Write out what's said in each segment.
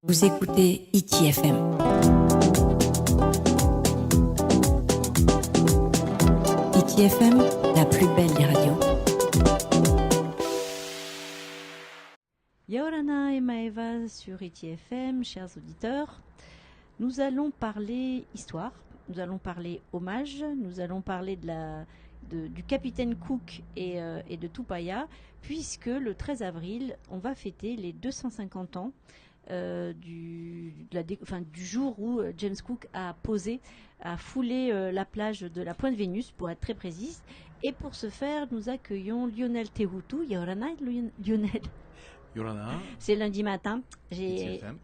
Vous écoutez ITFM. ITFM, la plus belle des radios. Yaorana et Maeva sur ITFM, chers auditeurs. Nous allons parler histoire, nous allons parler hommage, nous allons parler du capitaine Cook et de Tupaya, puisque le 13 avril, on va fêter les 250 ans du jour où James Cook a foulé la plage de la Pointe Vénus, pour être très précise. Et pour ce faire, nous accueillons Lionel Tehutu. Yaorana, Lionel. Yorana, C'est lundi matin. ITFM.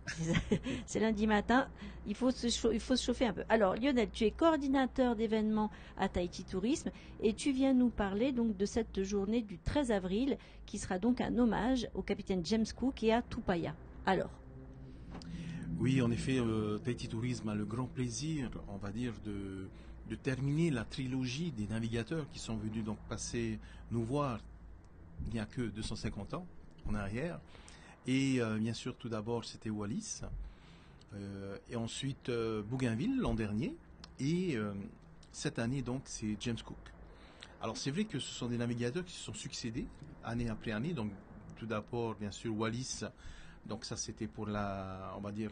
C'est lundi matin. Il faut se chauffer un peu. Alors, Lionel, tu es coordinateur d'événements à Tahiti Tourisme et tu viens nous parler donc de cette journée du 13 avril qui sera donc un hommage au capitaine James Cook et à Tupaya. Alors. Oui, en effet, Tahiti Tourisme a le grand plaisir, on va dire, de terminer la trilogie des navigateurs qui sont venus donc passer nous voir il n'y a que 250 ans en arrière. Et bien sûr, tout d'abord, c'était Wallis, et ensuite Bougainville l'an dernier, et cette année, donc, c'est James Cook. Alors, c'est vrai que ce sont des navigateurs qui se sont succédés année après année. Donc, tout d'abord, bien sûr, Wallis. Donc ça, c'était pour on va dire,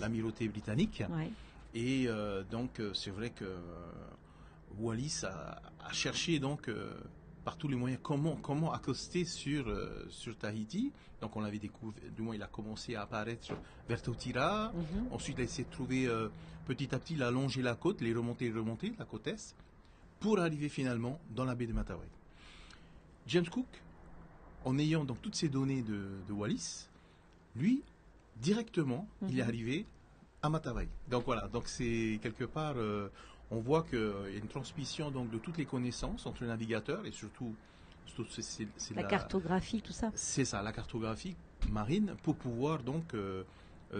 l'amirauté britannique. Ouais. Et donc, c'est vrai que Wallis a cherché donc par tous les moyens comment accoster sur Tahiti. Donc on l'avait découvert, du moins il a commencé à apparaître vers Tautira. Ensuite, il a essayé de trouver petit à petit, il a longé la côte, les remonter, la côte est, pour arriver finalement dans la baie de Matavai. James Cook, en ayant donc toutes ces données de Wallis, lui, directement, il est arrivé à Matavai. Donc voilà, donc c'est quelque part, on voit qu'il y a une transmission donc de toutes les connaissances entre les navigateurs et surtout c'est la cartographie, tout ça. C'est ça, la cartographie marine pour pouvoir donc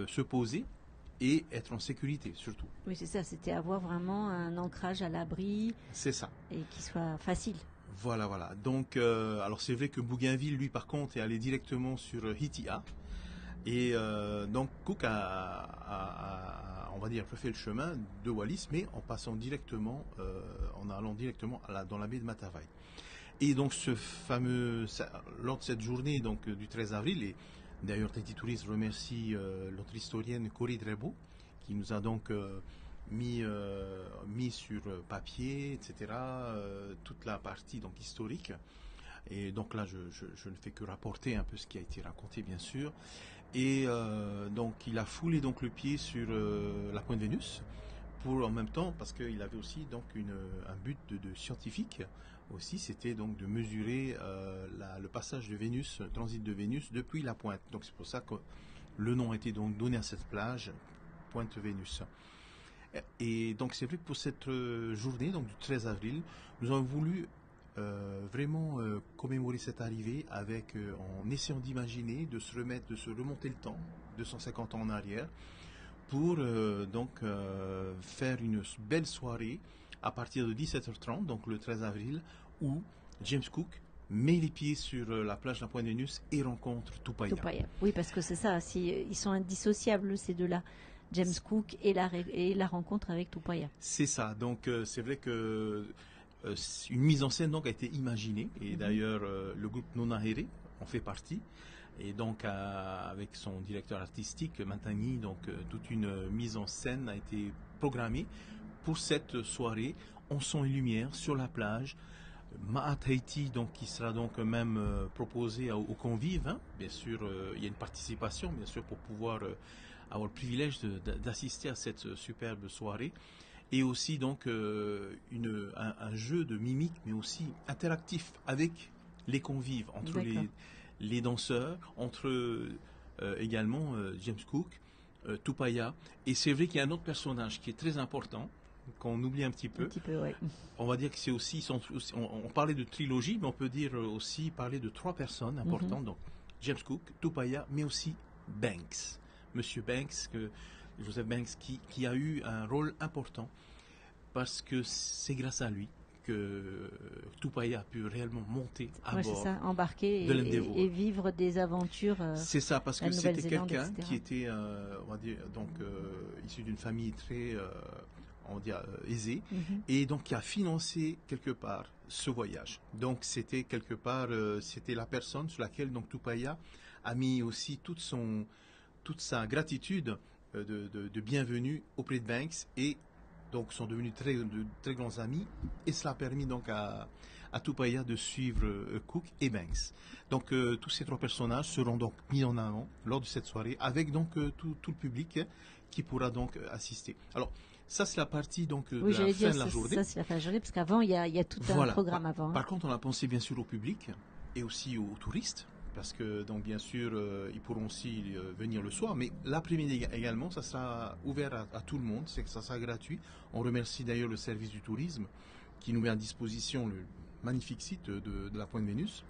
se poser et être en sécurité surtout. Oui, c'est ça, c'était avoir vraiment un ancrage à l'abri. C'est ça. Et qui soit facile. Voilà. Donc, alors c'est vrai que Bougainville, lui, par contre, est allé directement sur Hitia. Et donc Cook on va dire, refait le chemin de Wallis, mais en passant directement, en allant directement dans la baie de Matavai. Et donc lors de cette journée donc, du 13 avril, et d'ailleurs Tahiti Tourisme remercie notre historienne Corée Drebo, qui nous a donc mis sur papier, etc., toute la partie donc, historique. Et donc là, je ne fais que rapporter un peu ce qui a été raconté, bien sûr. Et donc, il a foulé donc le pied sur la Pointe Vénus, pour en même temps, parce qu'il avait aussi donc un but de scientifique aussi, c'était donc de mesurer le passage de Vénus, le transit de Vénus depuis la pointe. Donc c'est pour ça que le nom a été donc donné à cette plage, Pointe Vénus. Et donc c'est vrai que pour cette journée, donc du 13 avril, nous avons voulu vraiment commémorer cette arrivée en essayant d'imaginer, de se remonter le temps, 250 ans en arrière, pour faire une belle soirée à partir de 17h30, donc le 13 avril, où James Cook met les pieds sur la plage de la Pointe Vénus et rencontre Tupaya. Oui, parce que c'est ça, ils sont indissociables ces deux-là. James Cook et la rencontre avec Tupaya. C'est ça, donc c'est vrai que une mise en scène donc a été imaginée, et d'ailleurs le groupe Nonahere en fait partie, et donc avec son directeur artistique Mantagni, donc toute une mise en scène a été programmée pour cette soirée en son et lumière sur la plage. Ma'a Tahiti, donc qui sera donc même proposé aux convives, hein. Bien sûr il y a une participation bien sûr pour pouvoir avoir le privilège d'assister à cette superbe soirée. Et aussi donc un jeu de mimique, mais aussi interactif avec les convives, entre les danseurs, entre également James Cook, Tupaya. Et c'est vrai qu'il y a un autre personnage qui est très important, qu'on oublie un petit peu. Ouais. On va dire que c'est aussi, on parlait de trilogie, mais on peut dire aussi parler de trois personnes importantes. Donc James Cook, Tupaya, mais aussi Banks. Monsieur Banks, Joseph Banks, qui a eu un rôle important, parce que c'est grâce à lui que Tupaya a pu réellement monter à Ouais, c'est bord. ça, embarquer de l'Endeavour. et vivre des aventures. C'est ça, parce la que c'était Nouvelle-Zélande, quelqu'un etc. qui était, on va dire, donc issu d'une famille très, on va dire, aisée, Mhm. et donc qui a financé quelque part ce voyage. Donc c'était quelque part, c'était la personne sur laquelle donc Tupaya a mis aussi toute sa gratitude de bienvenue auprès de Banks, et donc sont devenus de très grands amis, et cela a permis donc à Tupaya de suivre Cook et Banks. Donc tous ces trois personnages seront donc mis en avant lors de cette soirée, avec donc tout le public qui pourra donc assister. Alors ça c'est la partie donc Oui, de la j'allais fin dire, de la journée. ça c'est la fin de la journée, parce qu'avant, il y a tout un Voilà. programme avant. Par contre, on a pensé bien sûr au public et aussi aux touristes, parce que donc bien sûr ils pourront aussi venir le soir, mais l'après-midi également, ça sera ouvert à tout le monde, c'est que ça sera gratuit. On remercie d'ailleurs le service du tourisme qui nous met à disposition le magnifique site de la Pointe Vénus.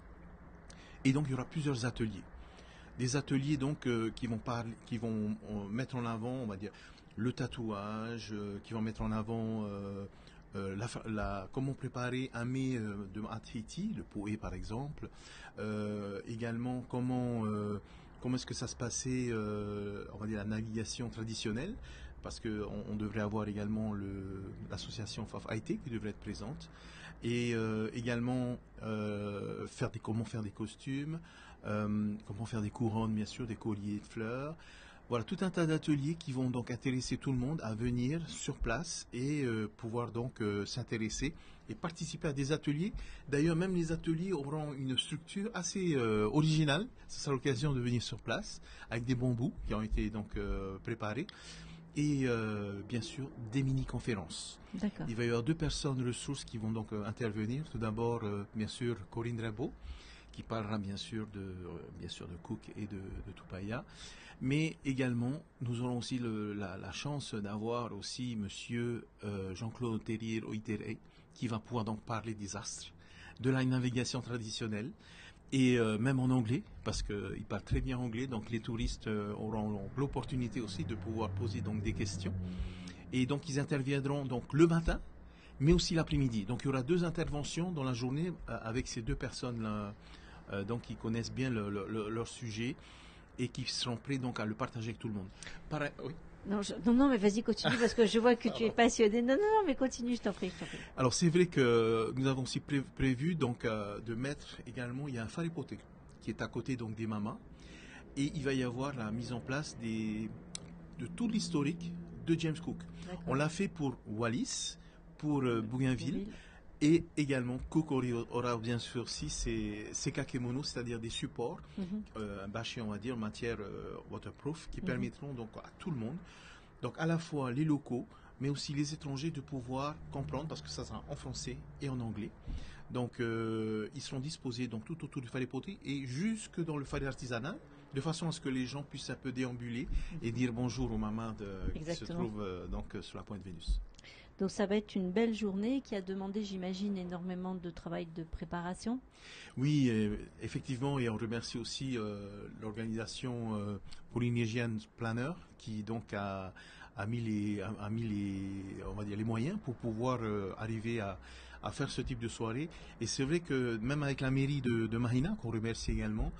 Et donc il y aura plusieurs ateliers. Des ateliers donc qui vont mettre en avant, on va dire, le tatouage, qui vont mettre en avant comment préparer un mets de Tahiti, le poé par exemple. Également comment est-ce que ça se passait, on va dire, la navigation traditionnelle, parce qu'on devrait avoir également l'association Faf Haïti qui devrait être présente. Et également comment faire des costumes, comment faire des couronnes, bien sûr, des colliers de fleurs. Voilà, tout un tas d'ateliers qui vont donc intéresser tout le monde à venir sur place et pouvoir donc s'intéresser et participer à des ateliers. D'ailleurs, même les ateliers auront une structure assez originale. Ce sera l'occasion de venir sur place avec des bambous qui ont été donc préparés. Et bien sûr des mini-conférences. D'accord. Il va y avoir deux personnes ressources qui vont donc intervenir. Tout d'abord, bien sûr, Corinne Rebaud, qui parlera bien sûr de Cook et de Tupaya. Mais également, nous aurons aussi la chance d'avoir aussi monsieur Jean-Claude Terrier-Oitere, qui va pouvoir donc parler des astres, de la navigation traditionnelle, et même en anglais, parce qu'il parle très bien anglais, donc les touristes auront l'opportunité aussi de pouvoir poser donc des questions. Et donc ils interviendront donc le matin, mais aussi l'après-midi. Donc il y aura deux interventions dans la journée avec ces deux personnes-là, donc qui connaissent bien leur sujet et qui seront prêts donc à le partager avec tout le monde. Oui. Non, mais vas-y, continue, parce que je vois que tu es passionné. Non, mais continue, je t'en prie. Alors c'est vrai que nous avons aussi prévu donc de mettre également, il y a un faripoté qui est à côté donc des mamas, et il va y avoir la mise en place de tout l'historique de James Cook. D'accord. On l'a fait pour Wallis, pour Bougainville, et également Cook aura bien sûr aussi ses kakemonos, c'est-à-dire des supports, bâchés on va dire, matière waterproof, qui permettront donc à tout le monde, donc à la fois les locaux, mais aussi les étrangers, de pouvoir comprendre, parce que ça sera en français et en anglais. Donc ils seront disposés donc tout autour du faripoté et jusque dans le fari artisanal, de façon à ce que les gens puissent un peu déambuler et dire bonjour aux mamans qui se trouvent donc sur la Pointe Vénus. Donc ça va être une belle journée qui a demandé, j'imagine, énormément de travail de préparation. Oui, effectivement, et on remercie aussi l'organisation Polynesian Planner qui donc a mis on va dire les moyens pour pouvoir arriver à faire ce type de soirée. Et c'est vrai que même avec la mairie de Mahina, qu'on remercie également,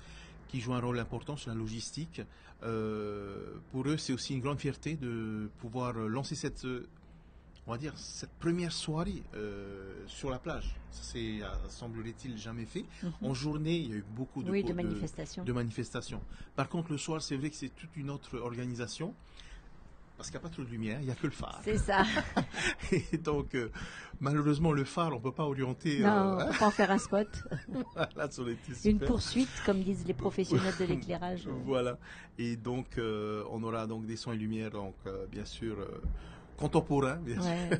qui joue un rôle important sur la logistique, pour eux c'est aussi une grande fierté de pouvoir lancer cette première soirée sur la plage. Ça c'est, semblerait-il, jamais fait. En journée, il y a eu beaucoup de manifestations. Par contre, le soir, c'est vrai que c'est toute une autre organisation, parce qu'il n'y a pas trop de lumière, il n'y a que le phare. C'est ça. Et donc, malheureusement, le phare, on ne peut pas orienter... Non, on ne peut pas en faire un spot. Voilà, ça aurait été super. Une poursuite, comme disent les professionnels de l'éclairage. Voilà. Et donc, on aura donc des sons et lumières, donc, bien sûr... contemporains, bien sûr,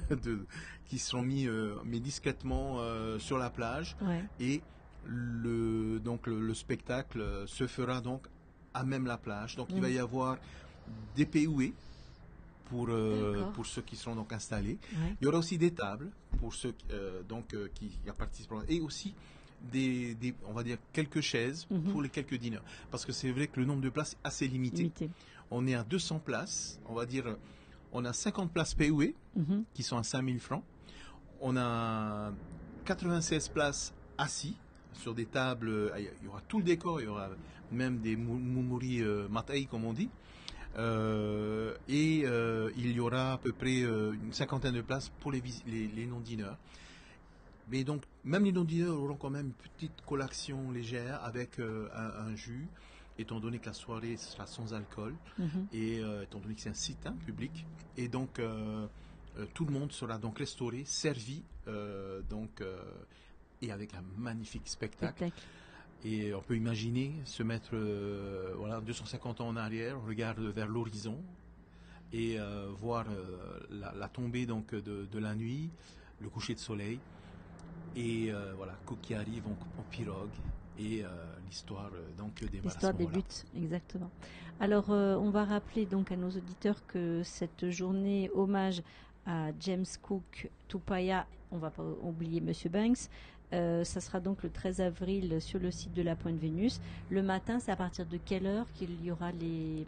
qui seront mis mais discrètement sur la plage, et le spectacle se fera donc à même la plage. Donc il va y avoir des POE pour ceux qui seront donc installés. Il y aura aussi des tables pour ceux qui participeront, et aussi on va dire quelques chaises pour les quelques dîners, parce que c'est vrai que le nombre de places est assez limité. On est à 200 places, on va dire. On a 50 places POE qui sont à 5 000 francs. On a 96 places assis sur des tables. Il y aura tout le décor, il y aura même des mumuri matai comme on dit. Il y aura à peu près une cinquantaine de places pour les non-dîneurs. Mais donc, même les non-dîneurs auront quand même une petite collation légère avec un jus, étant donné que la soirée sera sans alcool, et étant donné que c'est un site public. Et donc, tout le monde sera donc restauré, servi, et avec un magnifique spectacle. Et on peut imaginer se mettre 250 ans en arrière, on regarde vers l'horizon et voir la tombée donc de la nuit, le coucher de soleil et Cook qui arrive en pirogue et l'histoire démarre. L'histoire débute, exactement. Alors on va rappeler donc à nos auditeurs que cette journée hommage à James Cook, Tupaya, on va pas oublier Monsieur Banks. Ça sera donc le 13 avril sur le site de la Pointe Vénus. Le matin, c'est à partir de quelle heure qu'il y aura les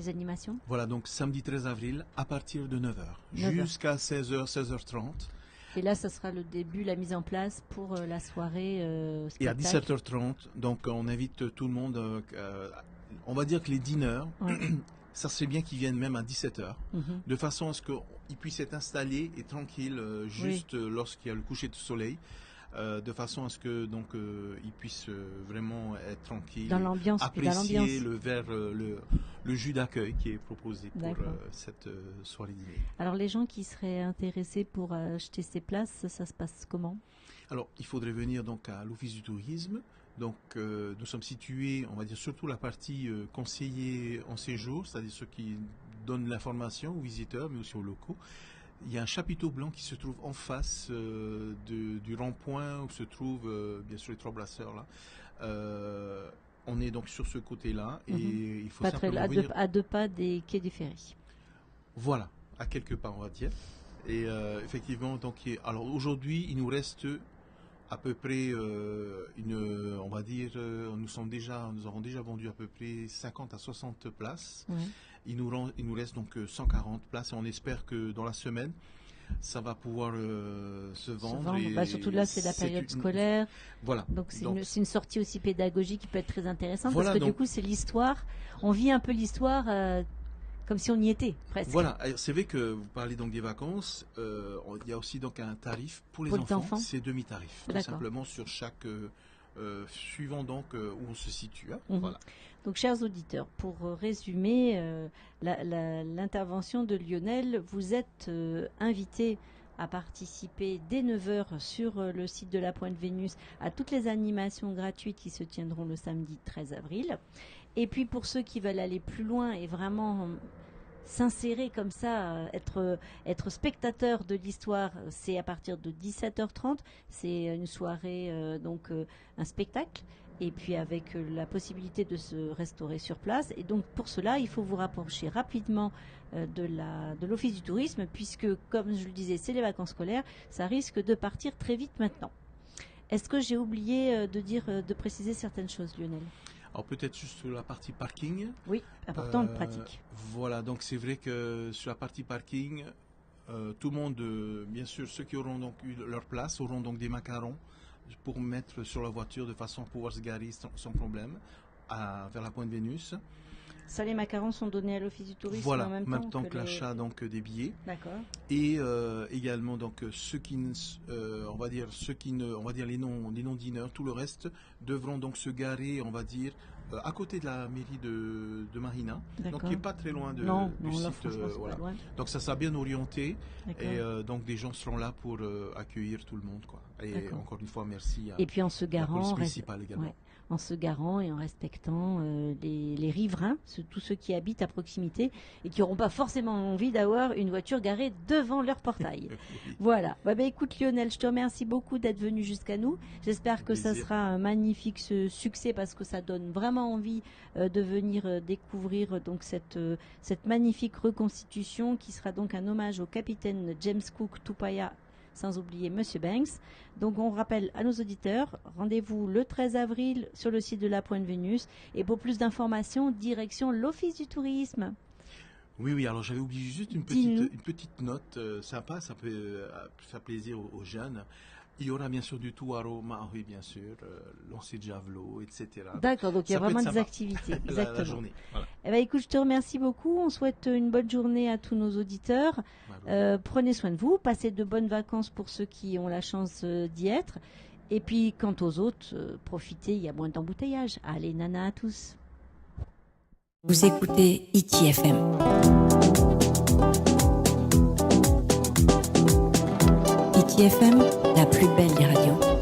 animations? Voilà, donc samedi 13 avril à partir de 9h jusqu'à 16h, 16h30. Et là, ça sera le début, la mise en place pour la soirée spectacle. Et à 17h30, donc on invite tout le monde. On va dire que les dîneurs, ça serait bien qu'ils viennent même à 17h, de façon à ce qu'ils puissent être installés et tranquilles juste lorsqu'il y a le coucher de soleil. De façon à ce que ils puissent vraiment être tranquilles, dans l'ambiance, apprécier le jus d'accueil qui est proposé pour cette soirée dîner. Alors les gens qui seraient intéressés pour acheter ces places, ça se passe comment? Alors il faudrait venir donc à l'Office du tourisme. Donc nous sommes situés, on va dire surtout la partie conseillers en séjour, c'est-à-dire ceux qui donnent l'information aux visiteurs, mais aussi aux locaux. Il y a un chapiteau blanc qui se trouve en face du rond-point où se trouvent bien sûr les trois brasseurs là. On est donc sur ce côté-là et il faut simplement venir à deux pas des quais du ferry. Voilà, à quelques pas on va dire. Et effectivement donc alors aujourd'hui il nous reste à peu près on va dire nous avons déjà vendu à peu près 50 à 60 places. Il nous reste donc 140 places et on espère que dans la semaine, ça va pouvoir se vendre. Surtout là, c'est la période scolaire. Voilà. Donc c'est une sortie aussi pédagogique qui peut être très intéressante parce que du coup, c'est l'histoire. On vit un peu l'histoire comme si on y était presque. Voilà. C'est vrai que vous parlez donc des vacances. Il y a aussi donc un tarif pour les enfants. C'est demi-tarif. Tout simplement sur chaque suivant donc où on se situe. Voilà. Donc, chers auditeurs, pour résumer l'intervention de Lionel, vous êtes invités à participer dès 9h sur le site de la Pointe Vénus à toutes les animations gratuites qui se tiendront le samedi 13 avril. Et puis, pour ceux qui veulent aller plus loin et vraiment s'insérer comme ça, être spectateur de l'histoire, c'est à partir de 17h30. C'est une soirée, un spectacle. Et puis avec la possibilité de se restaurer sur place. Et donc pour cela, il faut vous rapprocher rapidement de l'Office du tourisme, puisque, comme je le disais, c'est les vacances scolaires, ça risque de partir très vite maintenant. Est-ce que j'ai oublié de préciser certaines choses, Lionel? Alors peut-être juste sur la partie parking. Oui, important, pratique. Voilà, donc c'est vrai que sur la partie parking, tout le monde, bien sûr, ceux qui auront donc eu leur place, auront donc des macarons pour mettre sur la voiture de façon à pouvoir se garer sans problème vers la Pointe Vénus. Ça, les macarons sont donnés à l'Office du tourisme en même temps que l'achat des billets. D'accord. Et également donc ceux qui les non-dîneurs, tout le reste devront donc se garer, on va dire, à côté de la mairie de Marina, donc qui n'est pas très loin du site. Voilà. Loin. Donc ça sera bien orienté et donc des gens seront là pour accueillir tout le monde, quoi. Et encore une fois, merci à et puis en se garant, la police municipale également. Ouais. En se garant et en respectant les riverains, tous ceux qui habitent à proximité et qui n'auront pas forcément envie d'avoir une voiture garée devant leur portail. Voilà. Écoute Lionel, je te remercie beaucoup d'être venu jusqu'à nous. J'espère que ça sera un magnifique succès parce que ça donne vraiment envie de venir découvrir donc cette magnifique reconstitution qui sera donc un hommage au capitaine James Cook Tupaya, sans oublier Monsieur Banks. Donc on rappelle à nos auditeurs, rendez-vous le 13 avril sur le site de la Pointe Vénus. Et pour plus d'informations, direction l'Office du tourisme. Oui, alors j'avais oublié juste une petite note sympa, ça peut faire plaisir aux jeunes. Il y aura bien sûr du Tuaro Maori, bien sûr, lancer de javelot, etc. D'accord, donc il y a ça peut vraiment être des sympa. activités. La Exactement. journée. Voilà. Eh ben, écoute, je te remercie beaucoup. On souhaite une bonne journée à tous nos auditeurs. Prenez soin de vous. Passez de bonnes vacances pour ceux qui ont la chance d'y être. Et puis, quant aux autres, profitez, il y a moins d'embouteillage. Allez, nana à tous. Vous écoutez ITFM. ITFM, la plus belle des radios.